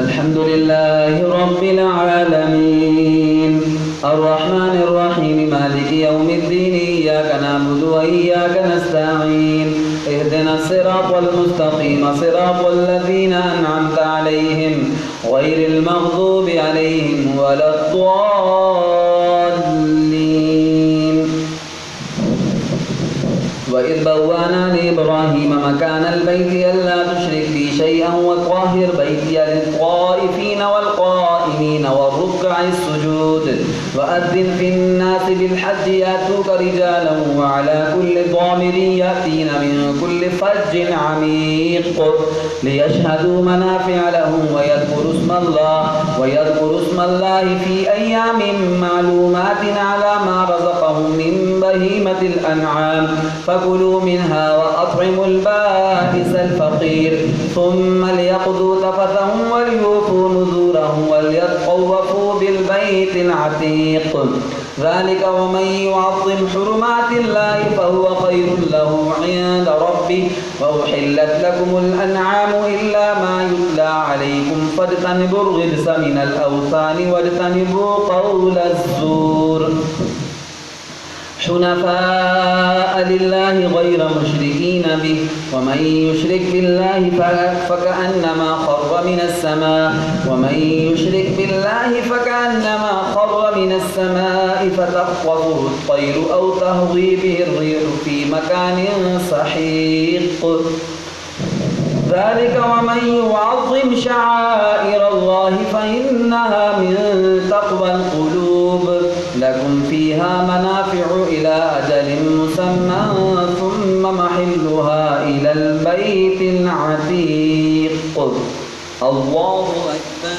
अल्हम्दुलिल्लाहि रब्बिल आलमीन अर्रहमानिर रहीम मालिकि यौमिद्दीन इय्याका नअबुदु व इय्याका नस्तईन इहदिनस सिरातल मुस्तकीम सिरातल लज़ीना अनअमता अलैहिम गैरिल मग़दूबि अलैहिम वलद्दॉल्लीन वइज़ बव्वअना लिइब्राहीम मकानल बैति अल्ला तुश्रिक बी शैअन वत्वहिर बैतिय लित्वाइफीन वल्क़ाइमीन वरुक्अइस सुजूद वअज़्ज़िन फिन्नासि बिलहज्ज यातूक रिजालन वअला कुल्लि ज़ामिरिन यातीना मिन कुल्लि फज्जिन अमीक़ लियशहदू मनाफ़िअ लहुम वयज़कुरु स्मल्लाहि फ़ी अय्यामिन मालूमातिन अला मा रज़क़हुम मिन बहीमतिल अनआम फकुलू मिन्हा वअत्इमुल बाइसल फ़क़ीर सुम्मा लियक़दू तफ़थहुम वलियूफ़ू नुज़ूरहुम वलियत्तव्वफ़ू बिलबैतिल अतीक़ ज़ालिका वमन युअज़्ज़िम हुरुमातिल्लाहि फ़हुव ख़ैरुन लहु इन्द रब्बिह वउहिल्लत लकुमुल अनआमु इल्ला मा युत्ला अलैकुम फ़ज्तनिबुर रिज्स मिनल औसानि वज्तनिबू क़ौलज़ ज़ूर हुनफ़ाअ लिल्लाहि गैर मुश्रिकीन बिहि वमन युश्रिक बिल्लाहि फकअन्नमा खर्र मिनस समाइ फतख़्तफ़ुहु अत्तय्रु औ तहवी बिहि अर्रिह फ़ी मकानिन सहीक़ ذلك ومن يعظم شعائر الله فإنها من تقوى القلوب لكم فيها منافع إلى أجل مسمى ثم محلها إلى البيت العتيق الله أكبر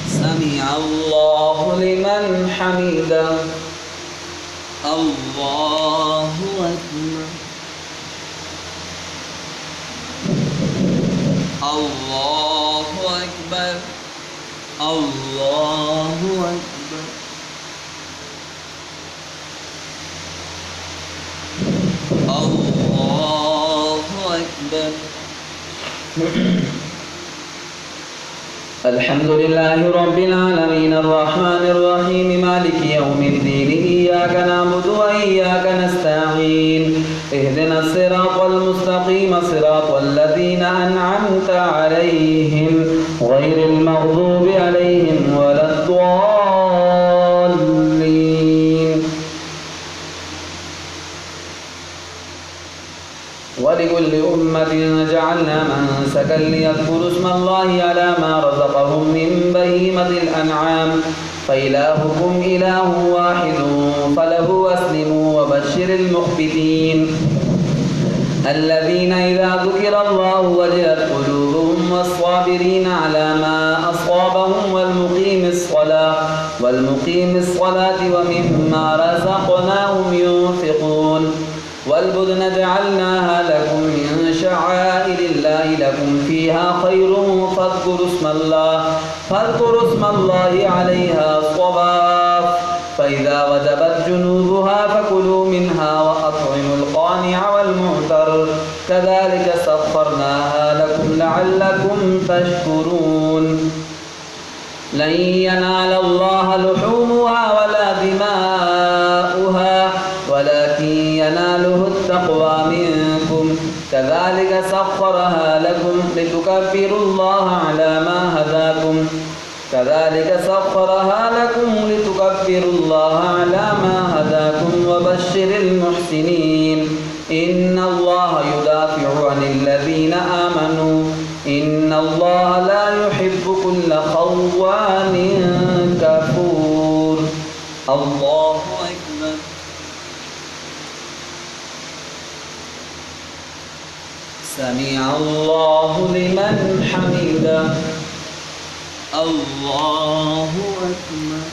سمع الله لمن حمده الله أكبر الله أكبر الله أكبر الله أكبر الحمد لله رب العالمين الرحمن الرحيم مالك يوم الدين إياك نعبد وإياك نستعين اهدنا الصراط المستقيم صراط الذين أنعمت عليهم غير المغضوب عليهم ولا الضالين ولكل أمة جعلنا منسكا ليذكروا اسم الله على ما رزقهم من بهيمة الأنعام فإلهكم إله واحد فله أسلموا وبشر المخبتين الذين إذا ذكر الله وجلت قلوبهم والصابرين على ما أصابهم والمقيم الصلاة ومما رزقناهم ينفقون والبدن جعلناها لكم من شعائر الله لكم فيها خير فاذكروا اسم الله عليها صواف فإذا وجبت جنوبها فكلوا منها وأطعموا القانع والمعتر كذلك سخرناها لكم لعلكم تشكرون لن ينال الله لحومها ولا دماؤها ولكن يناله التقوى منكم كذلك سخرها لكم لتكبروا الله على ما هداكم وبشر المحسنين إن الله يدافع عن الذين آمنوا إن الله لا يحب كل خوان كفور الله أكبر سمع الله لمن حمده الله أكبر